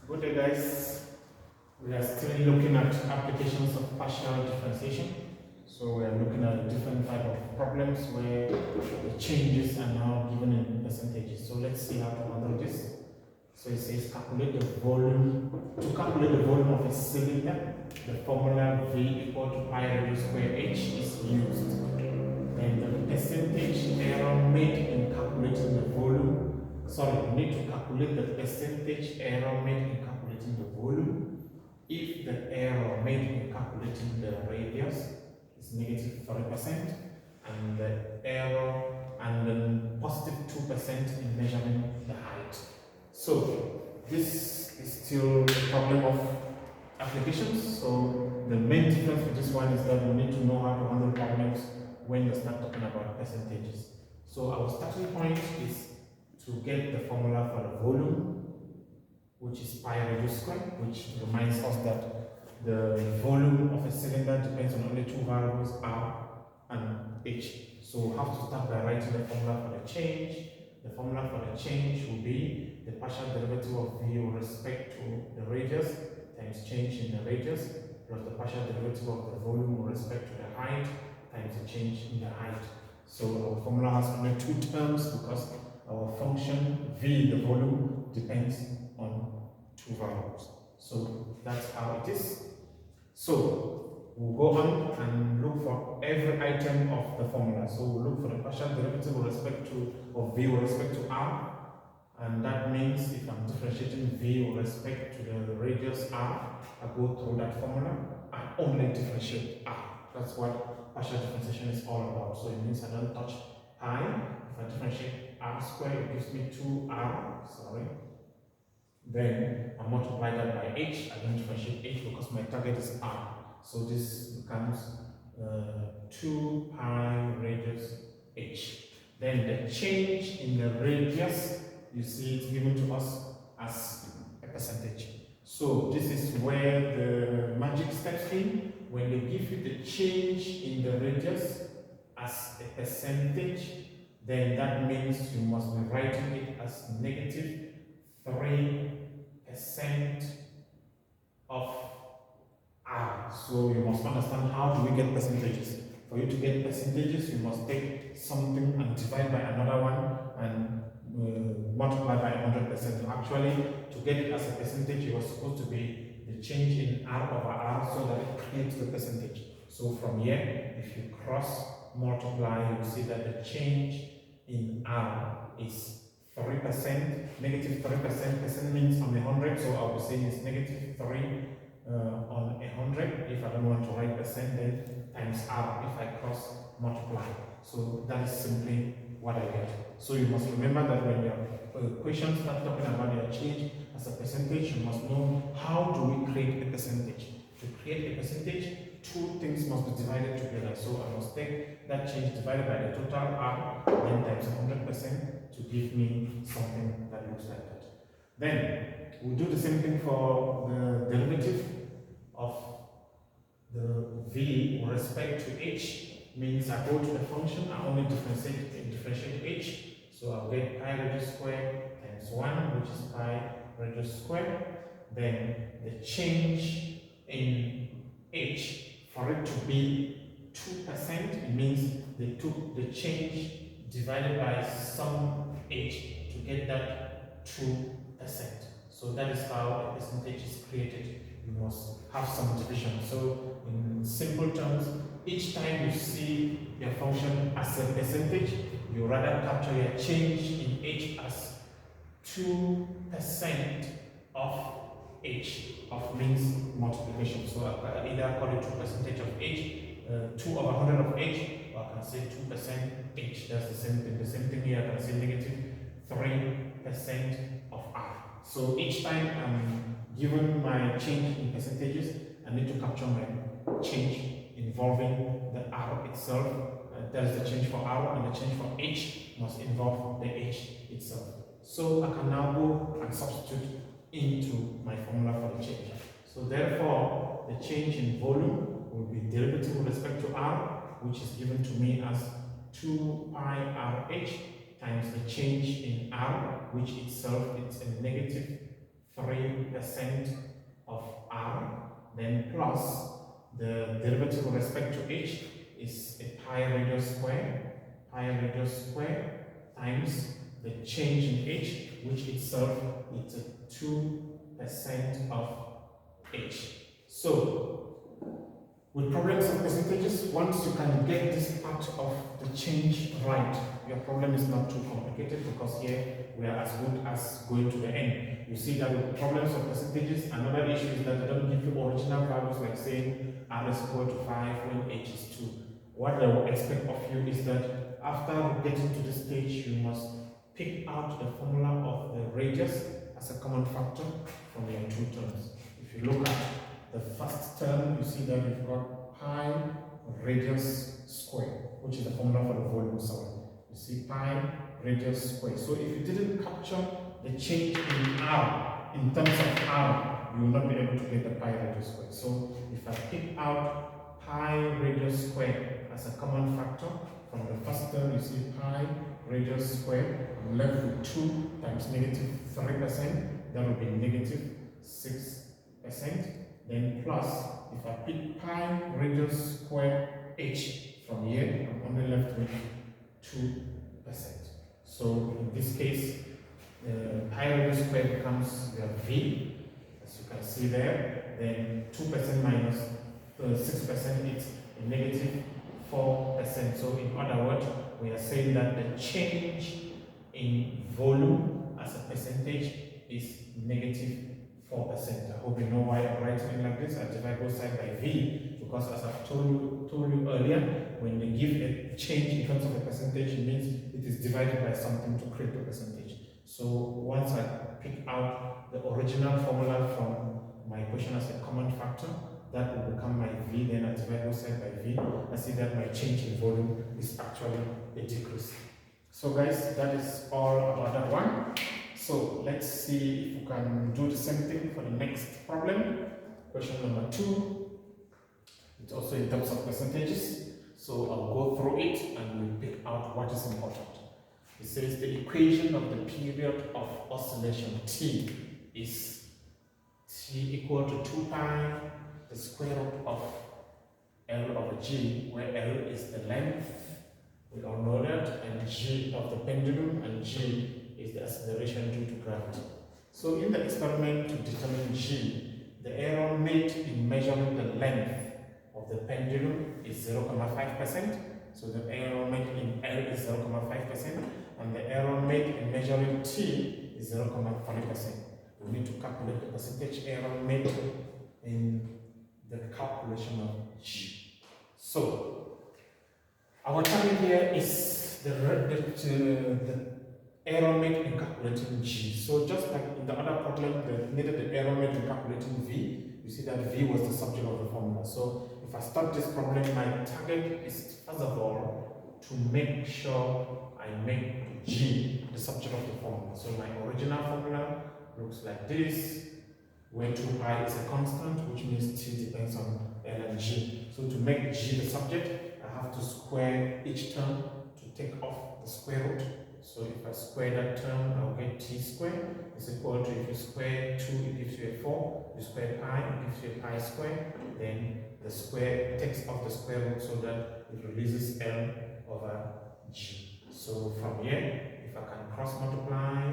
Good day, guys. We are still looking at applications of partial differentiation. So we are looking at different type of problems where the changes are now given in percentages. So let's see how to handle this. So it says calculate the volume. To calculate the volume of a cylinder, the formula V equal to pi radius square h is used. And the percentage error made in calculating the volume. We need to calculate the percentage error made in calculating the volume. If the error made in calculating the radius is negative 30%, and the error and then positive 2% in measuring the height. So this is still a problem of applications. So the main difference with this one is that we need to know how to handle problems when you start talking about percentages. So our starting point is to get the formula for the volume, which is pi radius square, which reminds us that the volume of a cylinder depends on only two variables, r and h. So we have to start by writing the formula for the change. The formula for the change will be the partial derivative of v with respect to the radius times change in the radius plus the partial derivative of the volume with respect to the height times the change in the height. So our formula has only two terms because our function v, the volume, depends on two variables. So that's how it is. So we'll go on and look for every item of the formula. So we'll look for the partial derivative with respect to of v with respect to r. And that means if I'm differentiating v with respect to the radius r, I go through that formula and only differentiate r. That's what partial differentiation is all about. So it means I don't touch pi. If I differentiate r squared, it gives me 2r, then I multiply that by h. I don't differentiate h because my target is r. So this becomes 2 pi radius h. Then the change in the radius, you see it's given to us as a percentage. So this is where the magic steps in. When they give you the change in the radius as a percentage, then that means you must be writing it as negative 3% of r. So you must understand how do we get percentages. For you to get percentages, you must take something and divide by another one and multiply by 100%. Actually, to get it as a percentage, it was supposed to be the change in r over r so that it creates the percentage. So from here, if you cross multiply, you see that the change in r is 3%, negative 3%. Percent means on 100, so I will say it's negative 3 on 100. If I don't want to write percent, then times r if I cross multiply. So that is simply what I get. So you must remember that when your equations start talking about your change as a percentage, you must know how do we create a percentage. To create a percentage, two things must be divided together. So I must take that change divided by the total r, then times 100% to give me something that looks like that. Then we'll do the same thing for the derivative of the v with respect to h. Means I go to the function, I only differentiate h. So I'll get pi radius squared times 1, which is pi radius squared. Then the change in h, for it to be 2%, it means they took the change divided by some h to get that 2%. So that is how a percentage is created. You must have some division. So in simple terms, each time you see your function as a percentage, you rather capture your change in h as 2% of h, of means multiplication. So I can either call it 2% of h, 2 over 100 of h, or I can say 2% h. That's the same thing. The same thing here, I can say negative 3% of r. So each time I'm given my change in percentages, I need to capture my change involving the r itself. That is the change for r, and the change for h must involve the h itself. So I can now go and substitute into my formula for the change. So therefore, the change in volume will be derivative with respect to r, which is given to me as 2 pi rh times the change in r, which itself is a negative 3% of r, then plus the derivative with respect to h is a pi radius square times the change in h, which itself is 2% of h. So with problems of percentages, once you can get this part of the change right, your problem is not too complicated, because here we are as good as going to the end. You see that with problems of percentages, another issue is that they don't give you original values, like saying r is equal to 5 when h is 2. What they will expect of you is that after getting to this stage, you must pick out the formula of the radius as a common factor from your two terms. If you look at the first term, you see that we've got pi radius square, which is the formula for the volume solid. You see pi radius square. So if you didn't capture the change in r, in terms of r, you will not be able to get the pi radius square. So if I pick out pi radius square as a common factor from the first term, you see pi radius square, I'm left with 2 times negative 3%, that will be negative 6%. Then plus, if I pick pi radius square h from here, I'm only left with 2%. So in this case, pi radius square becomes your v, as you can see there. Then 2% minus 6% is a negative 4%. So in other words, we are saying that the change in volume as a percentage is negative 4%. I hope you know why I'm writing it like this. I divide both sides by v, because as I've told you earlier, when they give a change in terms of a percentage, it means it is divided by something to create a percentage. So once I pick out the original formula from my equation as a common factor, that will become my v, then I divide both sides by v. I see that my change in volume is actually a decrease. So guys, that is all about that one. So let's see if we can do the same thing for the next problem. Question number 2. It's also in terms of percentages. So I'll go through it and we'll pick out what is important. It says the equation of the period of oscillation t is t equal to 2 pi the square root of L over G, where L is the length, we all know that, and G of the pendulum, and G is the acceleration due to gravity. So in the experiment to determine G, the error made in measuring the length of the pendulum is 0.5%. So the error made in L is 0.5%, and the error made in measuring T is 0.3%. We need to calculate the percentage error made in the calculation of G. So our target here is the error made in calculating G. So just like in the other problem that needed the error made in calculating V, you see that V was the subject of the formula. So if I start this problem, my target is first of all to make sure I make G the subject of the formula. So my original formula looks like this, where 2 pi is a constant, which means T depends on L and G. So to make G the subject, I have to square each term to take off the square root. So if I square that term, I'll get T squared is equal to, if you square 2, it gives you a 4. You square pi, it gives you a pi square. Then the square takes off the square root so that it releases L over G. So from here, if I can cross multiply,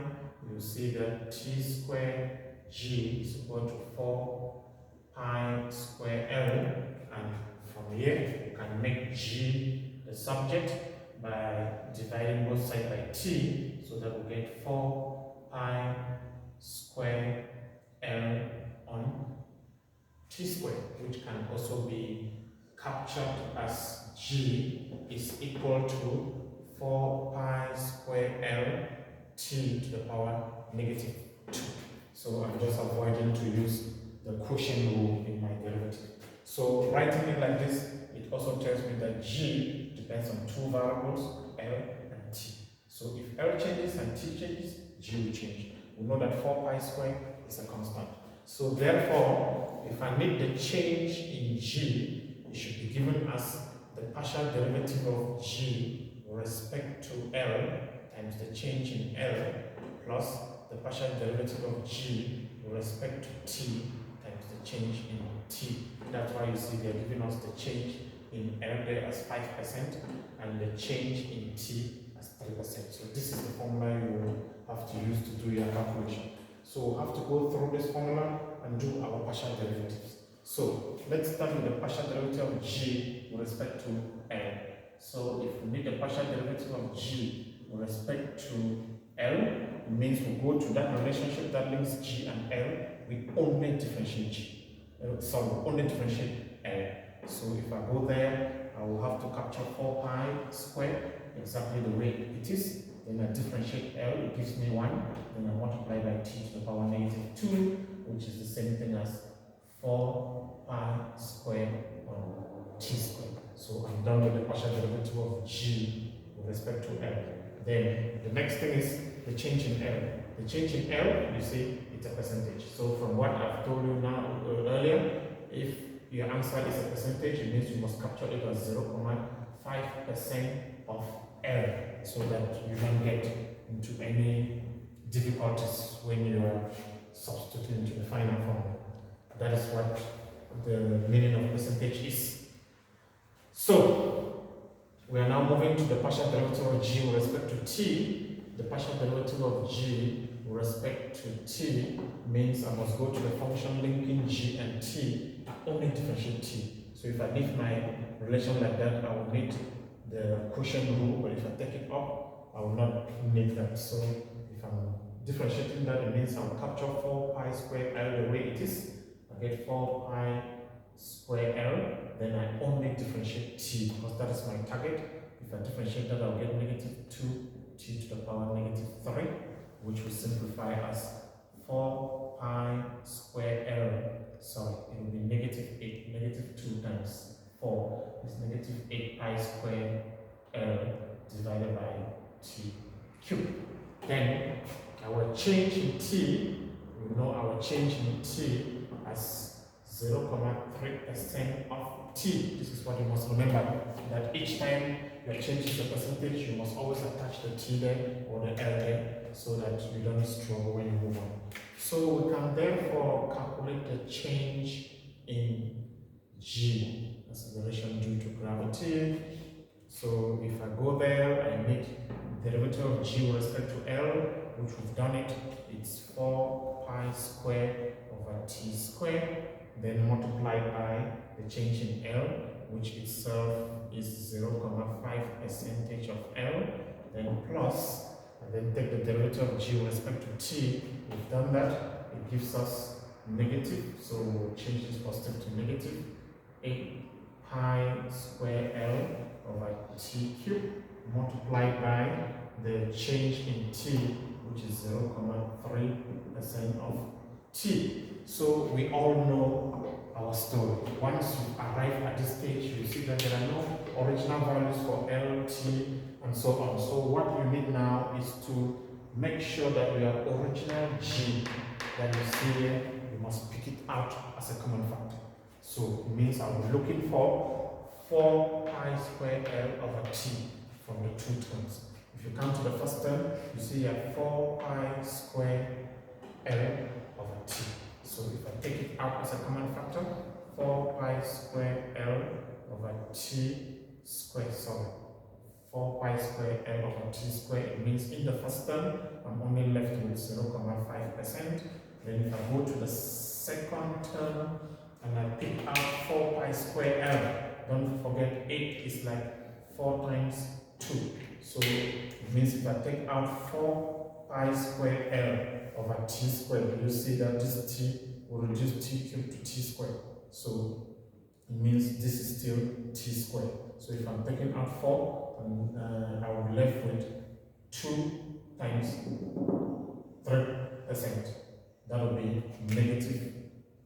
you'll see that T squared G is equal to 4 pi square L, and from here you can make G the subject by dividing both sides by T, so that we get 4 pi square L on T squared, which can also be captured as G is equal to 4 pi square L T to the power negative 2. So I'm just avoiding to use the quotient rule in my derivative. So writing it like this, it also tells me that G depends on 2 variables, L and T. So if L changes and T changes, G will change. We know that 4 pi squared is a constant. So therefore, if I need the change in G, it should be given as the partial derivative of G with respect to L times the change in L plus the partial derivative of G with with respect to t times the change in t. That's why you see they're giving us the change in L there as 5% and the change in t as 3%. So this is the formula you have to use to do your calculation. So we'll have to go through this formula and do our partial derivatives. So let's start with the partial derivative of g with respect to L. So if we need the partial derivative of g with respect to L, it means we go to that relationship that links g and L, we only differentiate g. Only differentiate L. So if I go there, I will have to capture 4 pi squared, exactly the way it is. Then I differentiate L, it gives me 1. Then I multiply by t to the power negative 2, which is the same thing as 4 pi squared on t squared. So I'm done with the partial derivative of g with respect to L. Then the next thing is the change in L. The change in L, you see, it's a percentage. So from what I've told you now earlier, if your answer is a percentage, it means you must capture it as 0.5% of L, so that you don't get into any difficulties when you are substituting into the final formula. That is what the meaning of percentage is. So we are now moving to the partial derivative of g with respect to t. The partial derivative of g with respect to t means I must go to the function linking g and t, only differentiate t. So if I leave my relation like that, I will need the quotient rule, but if I take it up, I will not need that. So if I'm differentiating that, it means I'll capture 4 pi squared L the way it is. I get 4 pi square L, then I only differentiate t because that is my target. If I differentiate that, I'll get negative 2t to the power negative 3, which will simplify as 4 pi square L. Sorry, it will be negative 8, negative 2 times 4 is negative 8 pi square L divided by t cubed. Then our change in t, we know our change in t as 0.3% of t. This is what you must remember, that each time your change is a percentage, you must always attach the t there or the L there so that you don't struggle when you move on. So we can therefore calculate the change in g, acceleration due to gravity. So if I go there, I need derivative of g with respect to L, which we've done it. It's 4 pi squared over t squared, then multiplied by the change in L, which itself is 0.5% of L, then plus, and then take the derivative of g with respect to t. We've done that. It gives us negative, so we'll change this positive to negative 8 pi square L over t cubed multiplied by the change in t, which is 0.3% of t. So we all know our story. Once you arrive at this stage, you see that there are no original values for L, T, and so on. So what you need now is to make sure that your original g that you see here, you must pick it out as a common factor. So it means I'll be looking for 4 pi square L over t from the two terms. If you come to the first term, you see here 4 pi square L over t. So if I take it out as a common factor, 4 pi square L over t square, 4 pi square L over t square, it means in the first term, I'm only left with 0.5%. Then if I go to the second term, and I pick out 4 pi square L, don't forget 8 is like 4 times 2. So it means if I take out 4 pi square L over t squared, you see that this t will reduce t cubed to t squared. So it means this is still t squared. So if I'm taking out 4, I will be left with 2 times 3%. That will be negative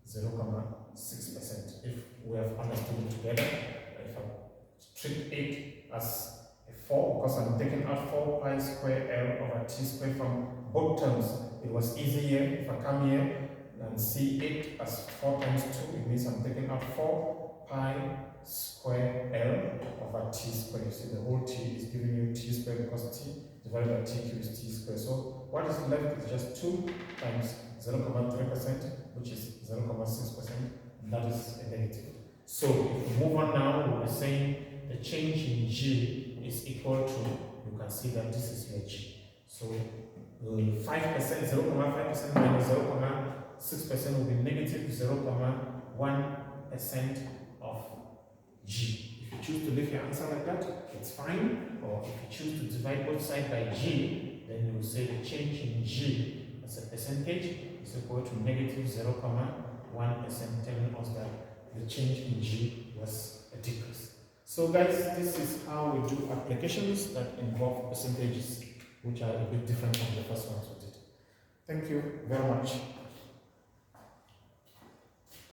0.6%. If we have understood it together, if I treat 8 as a 4, because I'm taking out 4 pi square L over t squared from both terms, it was easy here. If I come here and see 8 as 4 times 2, it means I'm taking out 4 pi square L over t squared. You see the whole t is giving you t squared because t divided by t cubed is t squared. So what is left is just 2 times 0.3%, which is 0.6%, and that is a negative. So if we move on now, we'll be saying the change in G is equal to, you can see that this is your G. So 5%, 0.5% minus 0.6% will be negative 0.1% of G. If you choose to leave your answer like that, it's fine. Or if you choose to divide both sides by G, then you will say the change in G as a percentage is equal to negative 0.1%, telling us that the change in G was a decrease. So guys, this is how we do applications that involve percentages, which are a bit different from the first ones we did. Thank you very much.